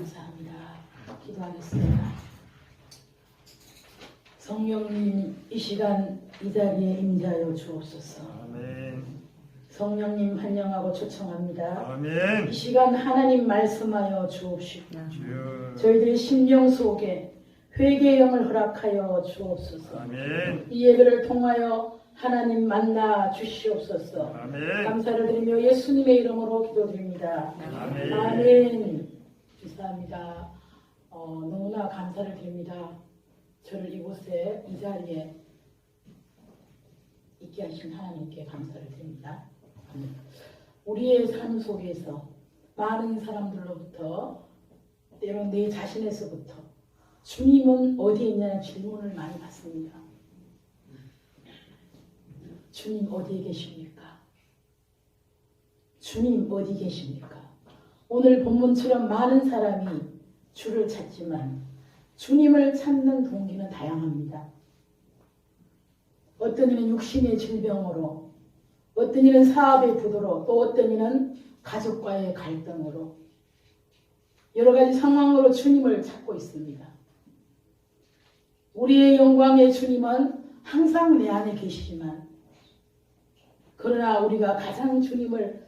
감사합니다. 기도하겠습니다. 성령님, 이 시간 이 자리에 임재하여 주옵소서. 아멘. 성령님 환영하고 초청합니다. 아멘. 이 시간 하나님 말씀하여 주옵시고 주여. 저희들의 심령 속에 회개의 영을 허락하여 주옵소서. 아멘. 이 예배를 통하여 하나님 만나 주시옵소서. 아멘. 감사를 드리며 예수님의 이름으로 기도드립니다. 아멘. 아멘. 감사합니다. 너무나 감사를 드립니다. 저를 이곳에 이 자리에 있게 하신 하나님께 감사를 드립니다. 우리의 삶 속에서 많은 사람들로부터 때론 내 자신에서부터 주님은 어디에 있냐는 질문을 많이 받습니다. 주님 어디에 계십니까? 주님 어디 계십니까? 오늘 본문처럼 많은 사람이 주를 찾지만 주님을 찾는 동기는 다양합니다. 어떤 이는 육신의 질병으로, 어떤 이는 사업의 부도로, 또 어떤 이는 가족과의 갈등으로 여러 가지 상황으로 주님을 찾고 있습니다. 우리의 영광의 주님은 항상 내 안에 계시지만 그러나 우리가 가장 주님을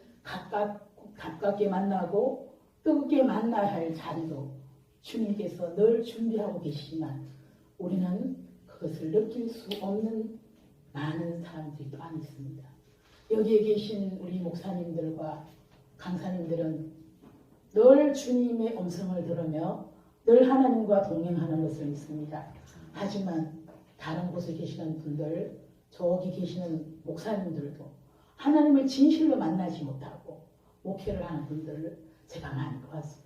가깝게 만나고 뜨겁게 만나야 할 자리도 주님께서 늘 준비하고 계시지만 우리는 그것을 느낄 수 없는 많은 사람들이 또한 있습니다. 여기에 계신 우리 목사님들과 강사님들은 늘 주님의 음성을 들으며 늘 하나님과 동행하는 것을 믿습니다. 하지만 다른 곳에 계시는 분들, 저기 계시는 목사님들도 하나님을 진실로 만나지 못하고 목회를 하는 분들을 제가 많이 보았습니다.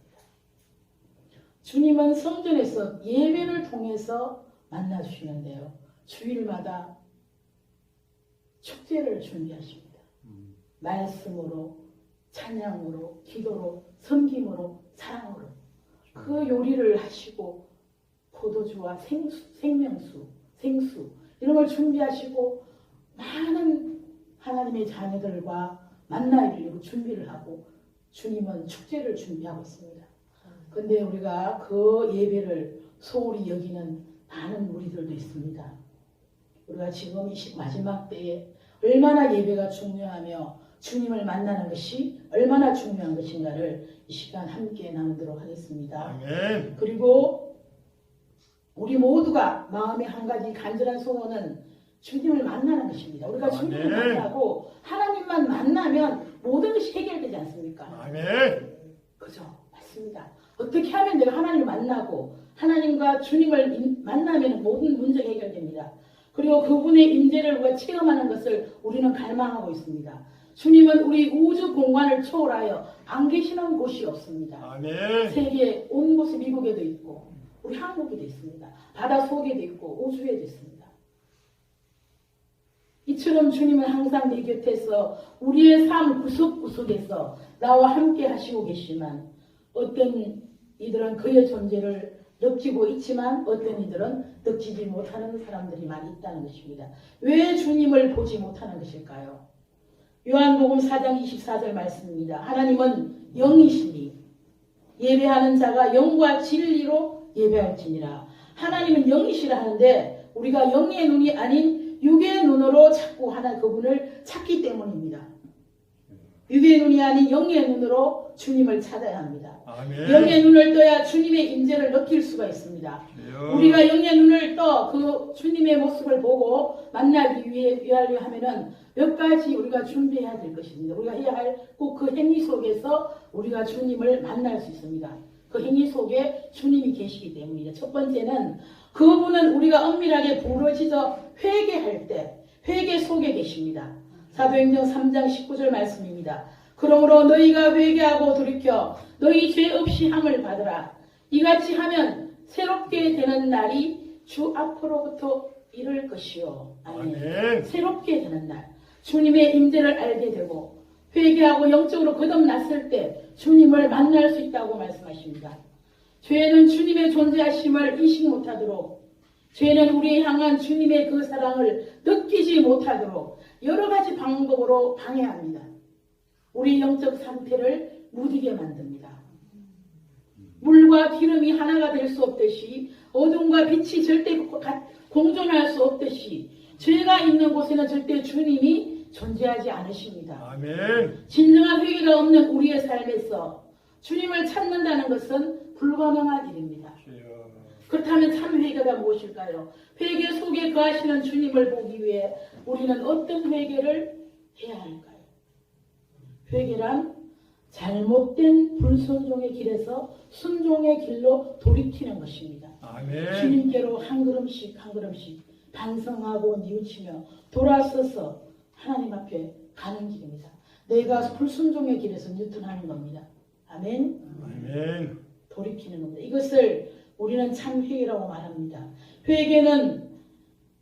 주님은 성전에서 예배를 통해서 만나주시는데요. 주일마다 축제를 준비하십니다. 말씀으로, 찬양으로, 기도로, 섬김으로, 사랑으로 그 요리를 하시고 포도주와 생명수, 생수 이런 걸 준비하시고 많은 하나님의 자녀들과 만나기를 준비를 하고 주님은 축제를 준비하고 있습니다. 그런데 우리가 그 예배를 소홀히 여기는 많은 무리들도 있습니다. 우리가 지금 이 마지막 때에 얼마나 예배가 중요하며 주님을 만나는 것이 얼마나 중요한 것인가를 이 시간 함께 나누도록 하겠습니다. 아멘. 그리고 우리 모두가 마음의 한 가지 간절한 소원은 주님을 만나는 것입니다. 우리가 주님을 만나고 하나님만 만나면 모든 것이 해결되지 않습니까? 아멘. 그죠? 맞습니다. 어떻게 하면 내가 하나님을 만나고 하나님과 주님을 만나면 모든 문제가 해결됩니다. 그리고 그분의 임재를 우리가 체험하는 것을 우리는 갈망하고 있습니다. 주님은 우리 우주 공간을 초월하여 안 계시는 곳이 없습니다. 아멘. 세계 온 곳에 미국에도 있고 우리 한국에도 있습니다. 바다 속에도 있고 우주에도 있습니다. 이처럼 주님은 항상 내 곁에서 우리의 삶 구석구석에서 나와 함께 하시고 계시지만 어떤 이들은 그의 존재를 느끼고 있지만 어떤 이들은 느끼지 못하는 사람들이 많이 있다는 것입니다. 왜 주님을 보지 못하는 것일까요? 요한복음 4장 24절 말씀입니다. 하나님은 영이시니 예배하는 자가 영과 진리로 예배할지니라. 하나님은 영이시라 하는데 우리가 영의 눈이 아닌 육의 눈으로 자꾸 하나 그분을 찾기 때문입니다. 육의 눈이 아닌 영의 눈으로 주님을 찾아야 합니다. 아멘. 영의 눈을 떠야 주님의 임재를 느낄 수가 있습니다. 주여. 우리가 영의 눈을 떠 그 주님의 모습을 보고 만나기 위하려 하면은 몇 가지 우리가 준비해야 될 것입니다. 우리가 해야 할 꼭 그 행위 속에서 우리가 주님을 만날 수 있습니다. 그 행위 속에 주님이 계시기 때문이죠. 첫 번째는 그분은 우리가 엄밀하게 부르짖어 회개할 때 회개 속에 계십니다. 사도행전 3장 19절 말씀입니다. 그러므로 너희가 회개하고 돌이켜 너희 죄 없이 함을 받으라. 이같이 하면 새롭게 되는 날이 주 앞으로부터 이를 것이요. 아멘. 아멘. 새롭게 되는 날. 주님의 임재를 알게 되고 회개하고 영적으로 거듭났을 때 주님을 만날 수 있다고 말씀하십니다. 죄는 주님의 존재하심을 인식 못하도록 죄는 우리에 향한 주님의 그 사랑을 느끼지 못하도록 여러 가지 방법으로 방해합니다. 우리 영적 상태를 무디게 만듭니다. 물과 기름이 하나가 될 수 없듯이 어둠과 빛이 절대 공존할 수 없듯이 죄가 있는 곳에는 절대 주님이 존재하지 않으십니다. 아멘. 진정한 회개가 없는 우리의 삶에서 주님을 찾는다는 것은 불가능한 일입니다. 주여. 그렇다면 참 회개가 무엇일까요? 회개 속에 거하시는 주님을 보기 위해 우리는 어떤 회개를 해야 할까요? 회개란 잘못된 불순종의 길에서 순종의 길로 돌이키는 것입니다. 아멘. 주님께로 한 걸음씩 한 걸음씩 반성하고 뉘우치며 돌아서서 하나님 앞에 가는 길입니다. 내가 불순종의 길에서 뉴턴하는 겁니다. 아멘. 아멘. 돌이키는 겁니다. 이것을 우리는 참 회개라고 말합니다. 회개는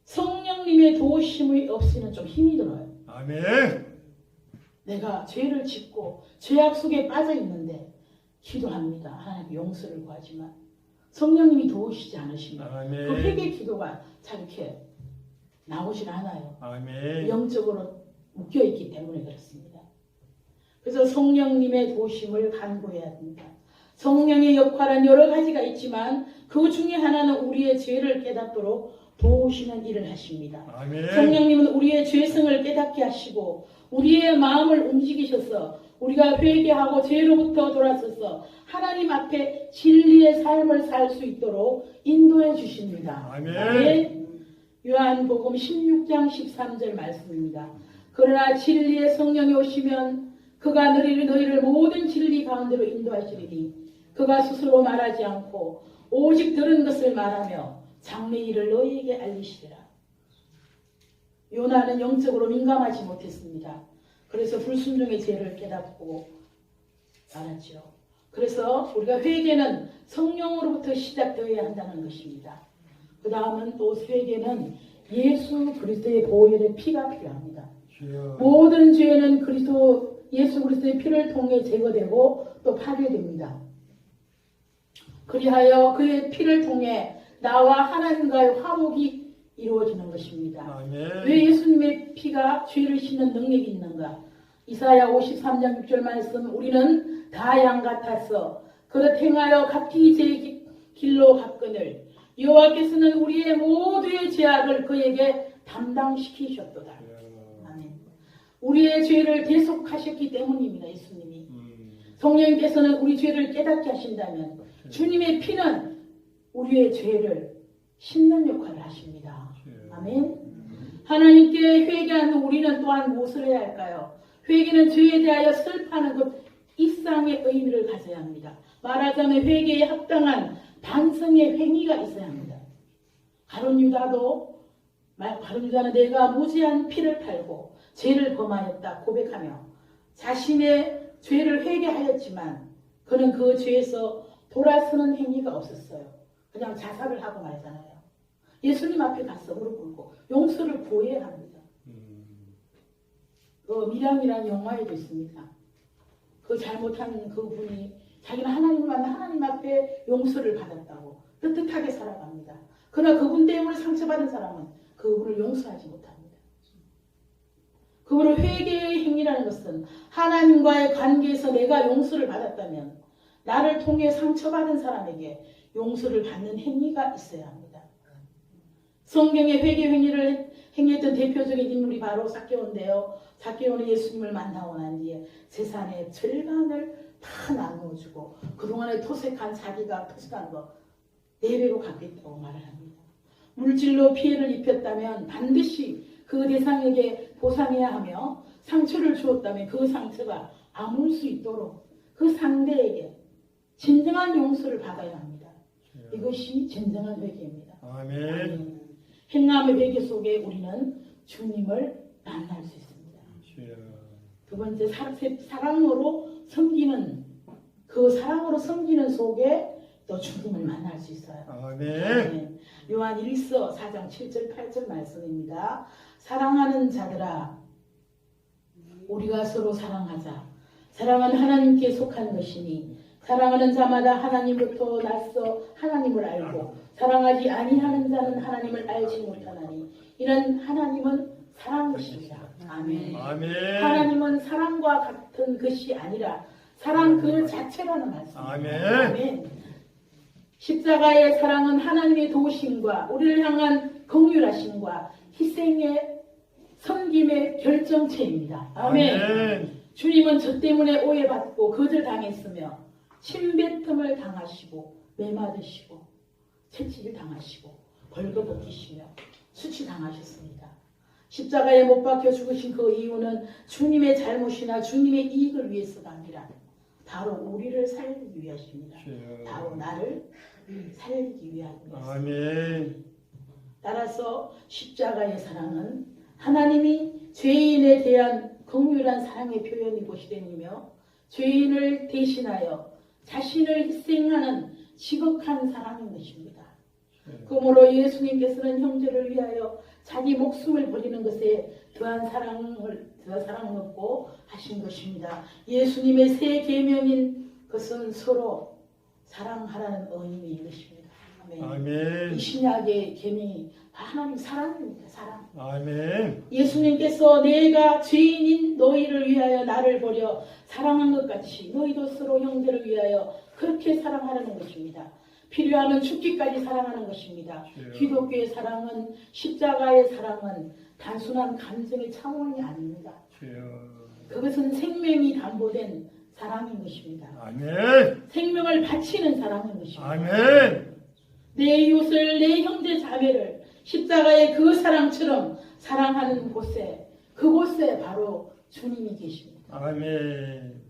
성령님의 도우심이 없이는 좀 힘이 들어요. 아멘. 내가 죄를 짓고 죄악 속에 빠져 있는데 기도합니다. 하나님 용서를 구하지만 성령님이 도우시지 않으시면 아멘. 그 회개 기도가 잘 이렇게 나오질 않아요. 아멘. 영적으로 묶여있기 때문에 그렇습니다. 그래서 성령님의 도우심을 간구해야 합니다. 성령의 역할은 여러 가지가 있지만 그 중에 하나는 우리의 죄를 깨닫도록 도우시는 일을 하십니다. 아멘. 성령님은 우리의 죄성을 깨닫게 하시고 우리의 마음을 움직이셔서 우리가 회개하고 죄로부터 돌아서서 하나님 앞에 진리의 삶을 살 수 있도록 인도해 주십니다. 아멘. 요한복음 16장 13절 말씀입니다. 그러나 진리의 성령이 오시면 그가 너희를 모든 진리 가운데로 인도하시리니 그가 스스로 말하지 않고 오직 들은 것을 말하며 장래의 일을 너희에게 알리시리라. 요나는 영적으로 민감하지 못했습니다. 그래서 불순종의 죄를 깨닫고 말았죠. 그래서 우리가 회개는 성령으로부터 시작되어야 한다는 것입니다. 그 다음은 또 회개는 예수 그리스도의 보혈의 피가 필요합니다. 주여. 모든 죄는 예수 그리스도의 피를 통해 제거되고 또 파괴됩니다. 그리하여 그의 피를 통해 나와 하나님과의 화목이 이루어지는 것입니다. 아멘. 왜 예수님의 피가 죄를 씻는 능력이 있는가? 이사야 53장 6절 말씀 우리는 다 양 같아서 그릇 행하여 각기 제 길로 갔거늘 여호와께서는 우리의 모두의 죄악을 그에게 담당시키셨도다. 아멘. 우리의 죄를 대속하셨기 때문입니다. 예수님이. 성령님께서는 우리 죄를 깨닫게 하신다면 주님의 피는 우리의 죄를 씻는 역할을 하십니다. 아멘. 하나님께 회개하는 우리는 또한 무엇을 해야 할까요? 회개는 죄에 대하여 슬퍼하는 것 이상의 의미를 가져야 합니다. 말하자면 회개에 합당한 반성의 행위가 있어야 합니다. 가룟 유다는 내가 무지한 피를 팔고 죄를 범하였다 고백하며 자신의 죄를 회개하였지만 그는 그 죄에서 돌아서는 행위가 없었어요. 그냥 자살을 하고 말잖아요. 예수님 앞에 가서 무릎 꿇고 용서를 구해야 합니다. 미량이라는 영화에도 있습니다. 그 잘못한 그분이 자기는 하나님을 만나 하나님 앞에 용서를 받았다고 떳떳하게 살아갑니다. 그러나 그분 때문에 상처받은 사람은 그분을 용서하지 못합니다. 그분의 회개의 행위라는 것은 하나님과의 관계에서 내가 용서를 받았다면 나를 통해 상처받은 사람에게 용서를 받는 행위가 있어야 합니다. 성경의 회개 행위를 행했던 대표적인 인물이 바로 삭개오인데요. 삭개오는 예수님을 만나고 난 뒤에 재산의 절반을 다 나누어주고 그동안에 토색한 자기가 토색한 거 4배로 갚겠다고 말을 합니다. 물질로 피해를 입혔다면 반드시 그 대상에게 보상해야 하며 상처를 주었다면 그 상처가 아물 수 있도록 그 상대에게 진정한 용서를 받아야 합니다. 이것이 진정한 회개입니다. 아멘. 행함의 회개 속에 우리는 주님을 만날 수 있습니다. 두 번째, 사랑으로 섬기는 속에 또 주님을 만날 수 있어요. 아멘. 요한 1서 4장 7절 8절 말씀입니다. 사랑하는 자들아 우리가 서로 사랑하자. 사랑은 하나님께 속한 것이니 사랑하는 자마다 하나님부터 나서 하나님을 알고 사랑하지 아니하는 자는 하나님을 알지 못하나니 이는 하나님은 사랑이십니다. 아멘. 아멘. 하나님은 사랑과 같은 것이 아니라 사랑 그 자체라는 말씀입니다. 아멘. 아멘. 십자가의 사랑은 하나님의 도우심과 우리를 향한 긍휼하심과 희생의 섬김의 결정체입니다. 아멘. 주님은 저 때문에 오해받고 거절당했으며 침뱉음을 당하시고 매맞으시고 채찍을 당하시고 벌거벗기시며 수치당하셨습니다. 십자가에 못 박혀 죽으신 그 이유는 주님의 잘못이나 주님의 이익을 위해서가 아니라 바로 우리를 살리기 위하십니다. 바로 나를 살리기 위함입니다. 아멘. 따라서 십자가의 사랑은 하나님이 죄인에 대한 긍휼한 사랑의 표현이고 실현이며 죄인을 대신하여 자신을 희생하는 지극한 사랑인 것입니다. 그러므로 예수님께서는 형제를 위하여 자기 목숨을 버리는 것에 더한 사랑을 얻고 하신 것입니다. 예수님의 새 계명인 것은 서로 사랑하라는 의미인 것입니다. 아멘. 아멘. 이 신약의 계명이 하나님 사랑입니다. 사랑. 아멘. 예수님께서 내가 죄인인 너희를 위하여 나를 버려 사랑한 것 같이 너희도 서로 형제를 위하여 그렇게 사랑하라는 것입니다. 필요하면 죽기까지 사랑하는 것입니다. 기독교의 사랑은 십자가의 사랑은 단순한 감정의 차원이 아닙니다. 그것은 생명이 담보된 사랑인 것입니다. 아멘. 생명을 바치는 사랑인 것입니다. 아멘. 내 이웃을 내 형제 자매를 십자가의 그 사랑처럼 사랑하는 곳에 그곳에 바로 주님이 계십니다. 아멘.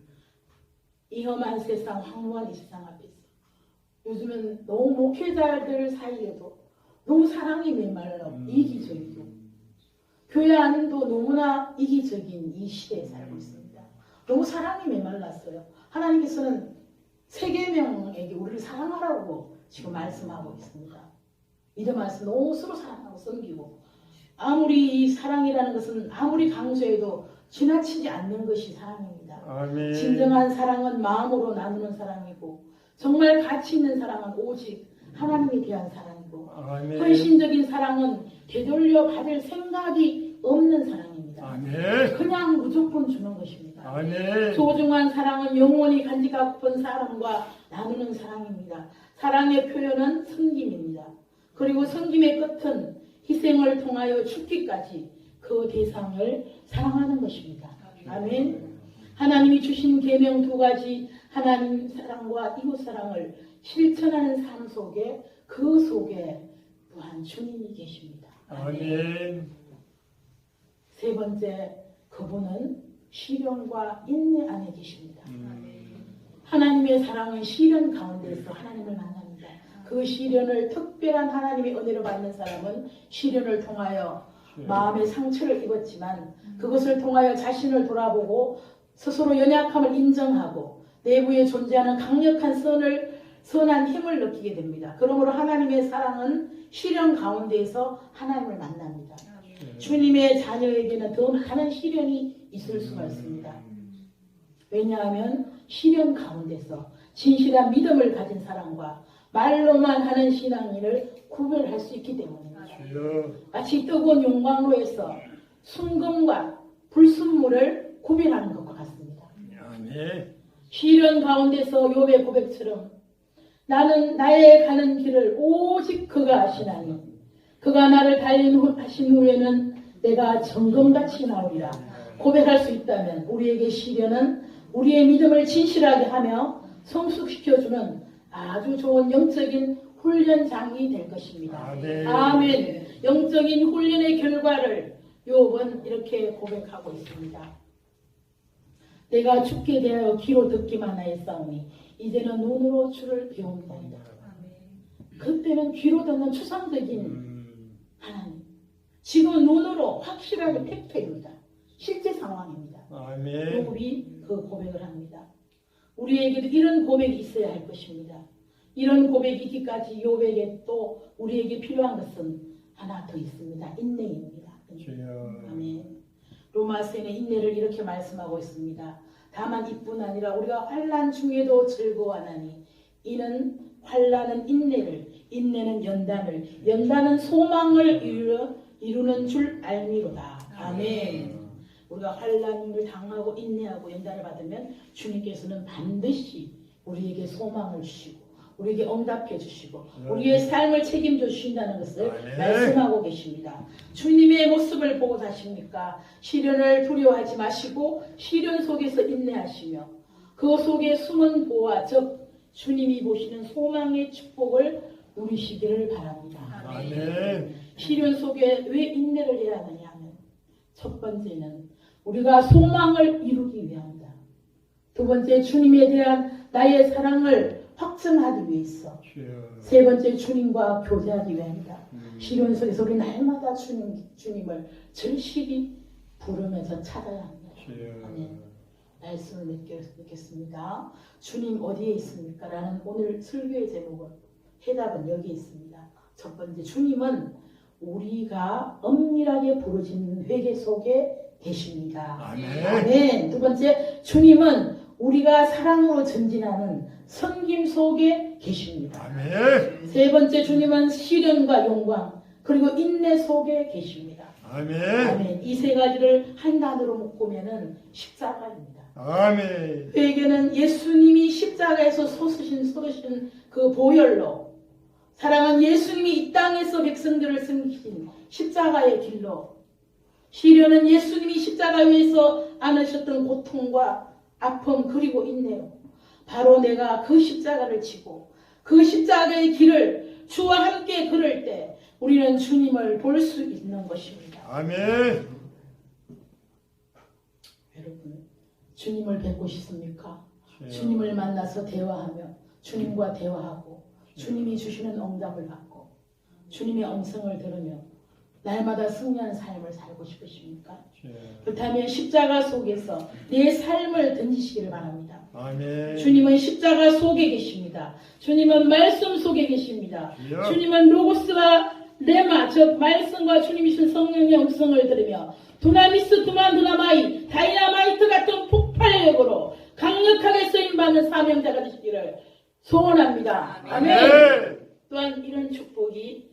이 험한 세상 황무한 이 세상 앞에서 요즘은 너무 목회자들 사이에도 너무 사랑이 메말라 이기적이고 교회 안도 너무나 이기적인 이 시대에 살고 있습니다. 너무 사랑이 메말랐어요. 하나님께서는 세계명에게 우리를 사랑하라고 지금 말씀하고 있습니다. 이런 말씀 너무 서로 사랑하고 섬기고 아무리 이 사랑이라는 것은 아무리 강조해도 지나치지 않는 것이 사랑입니다. 아멘. 진정한 사랑은 마음으로 나누는 사랑이고 정말 가치 있는 사랑은 오직 하나님에 대한 사랑이고 아멘. 헌신적인 사랑은 되돌려 받을 생각이 없는 사랑입니다. 아멘. 그냥 무조건 주는 것입니다. 아멘. 소중한 사랑은 영원히 간직하고픈 사람과 나누는 사랑입니다. 사랑의 표현은 섬김입니다. 그리고 섬김의 끝은 희생을 통하여 죽기까지 그 대상을 사랑하는 것입니다. 아멘. 하나님이 주신 계명 두 가지 하나님 사랑과 이웃 사랑을 실천하는 삶 속에 그 속에 또한 주님이 계십니다. 아멘. 세 번째, 그분은 시련과 인내 안에 계십니다. 하나님의 사랑은 시련 가운데서 하나님을 만납니다. 그 시련을 특별한 하나님의 은혜로 받는 사람은 시련을 통하여 마음의 상처를 입었지만 그것을 통하여 자신을 돌아보고 스스로 연약함을 인정하고 내부에 존재하는 강력한 선한 힘을 느끼게 됩니다. 그러므로 하나님의 사랑은 시련 가운데에서 하나님을 만납니다. 주님의 자녀에게는 더 많은 시련이 있을 수가 있습니다. 왜냐하면 시련 가운데서 진실한 믿음을 가진 사람과 말로만 하는 신앙인을 구별할 수 있기 때문입니다. 마치 뜨거운 용광로에서 순금과 불순물을 구별하는 것과 같습니다. 시련 가운데서 욥의 고백처럼 나는 나의 가는 길을 오직 그가 아시나니 그가 나를 하신 후에는 내가 정금같이 나오리라. 고백할 수 있다면 우리에게 시련은 우리의 믿음을 진실하게 하며 성숙시켜주는 아주 좋은 영적인 훈련장이 될 것입니다. 아멘. 영적인 훈련의 결과를 욥은 이렇게 고백하고 있습니다. 내가 죽게 대하여 귀로 듣기만 하였사오니 이제는 눈으로 주를 배웁니다. 그때는 귀로 듣는 추상적인 하나님, 지금 눈으로 확실하게 팩트입니다. 실제 상황입니다. 아멘. 우리 그 고백을 합니다. 우리에게도 이런 고백이 있어야 할 것입니다. 이런 고백이 있기까지 욥에게 또 우리에게 필요한 것은 하나 더 있습니다. 인내입니다. 아멘. 로마서에는 인내를 이렇게 말씀하고 있습니다. 다만 이뿐 아니라 우리가 환난 중에도 즐거워하나니 이는 환난은 인내를, 인내는 연단을, 연단은 소망을 이루는 줄 알미로다. 아멘. 우리가 환난을 당하고 인내하고 연단을 받으면 주님께서는 반드시 우리에게 소망을 주시고 우리에게 응답해 주시고 우리의 삶을 책임져 주신다는 것을 아멘. 말씀하고 계십니다. 주님의 모습을 보고 사십니까? 시련을 두려워하지 마시고 시련 속에서 인내하시며 그 속에 숨은 보화 즉 주님이 보시는 소망의 축복을 누리시기를 바랍니다. 아멘. 시련 속에 왜 인내를 해야 하느냐 하면 첫 번째는 우리가 소망을 이루기 위함이다. 두 번째 주님에 대한 나의 사랑을 확증하기 위해서. 주여. 세 번째 주님과 교제하기 위함이다. 시련 속에서 우리 날마다 주님을 절실히 부르면서 찾아야 합니다. 주여. 아멘. 말씀을 맺겠습니다. 주님 어디에 있습니까? 라는 오늘 설교의 제목은 해답은 여기 있습니다. 첫 번째 주님은 우리가 엄밀하게 부르짖는 회개 속에 계십니다. 아멘. 아멘. 두 번째 주님은 우리가 사랑으로 전진하는 섬김 속에 계십니다. 아멘. 세 번째 주님은 시련과 영광 그리고 인내 속에 계십니다. 아멘. 아멘. 이 세 가지를 한 단어로 묶으면은 십자가입니다. 아멘. 회개는 예수님이 십자가에서 쏟으신 그 보혈로 사랑하는 예수님이 이 땅에서 백성들을 섬기신 십자가의 길로 시련은 예수님이 십자가 위에서 안으셨던 고통과 아픔 그리고 인내로 바로 내가 그 십자가를 지고 그 십자가의 길을 주와 함께 걸을 때 우리는 주님을 볼 수 있는 것입니다. 아멘. 여러분 주님을 뵙고 싶습니까? 주여. 주님을 만나서 대화하며 주님과 대화하고 주님이 주시는 응답을 받고 주님의 음성을 들으며 날마다 승리하는 삶을 살고 싶으십니까? 주여. 그렇다면 십자가 속에서 내 삶을 던지시기를 바랍니다. 아멘. 주님은 십자가 속에 계십니다. 주님은 말씀 속에 계십니다. 주여. 주님은 로고스와 레마 즉 말씀과 주님이신 성령의 음성을 들으며 두나미스 두나마이 다이나마이트 같은 폭발력으로 강력하게 쓰임받는 사명자가 되시기를 소원합니다. 아멘. 또한 이런 축복이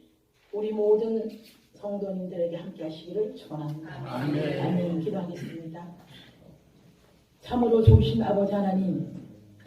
우리 모든 성도님들에게 함께 하시기를 축원합니다. 아멘. 아멘. 기도하겠습니다. 참으로 좋으신 아버지 하나님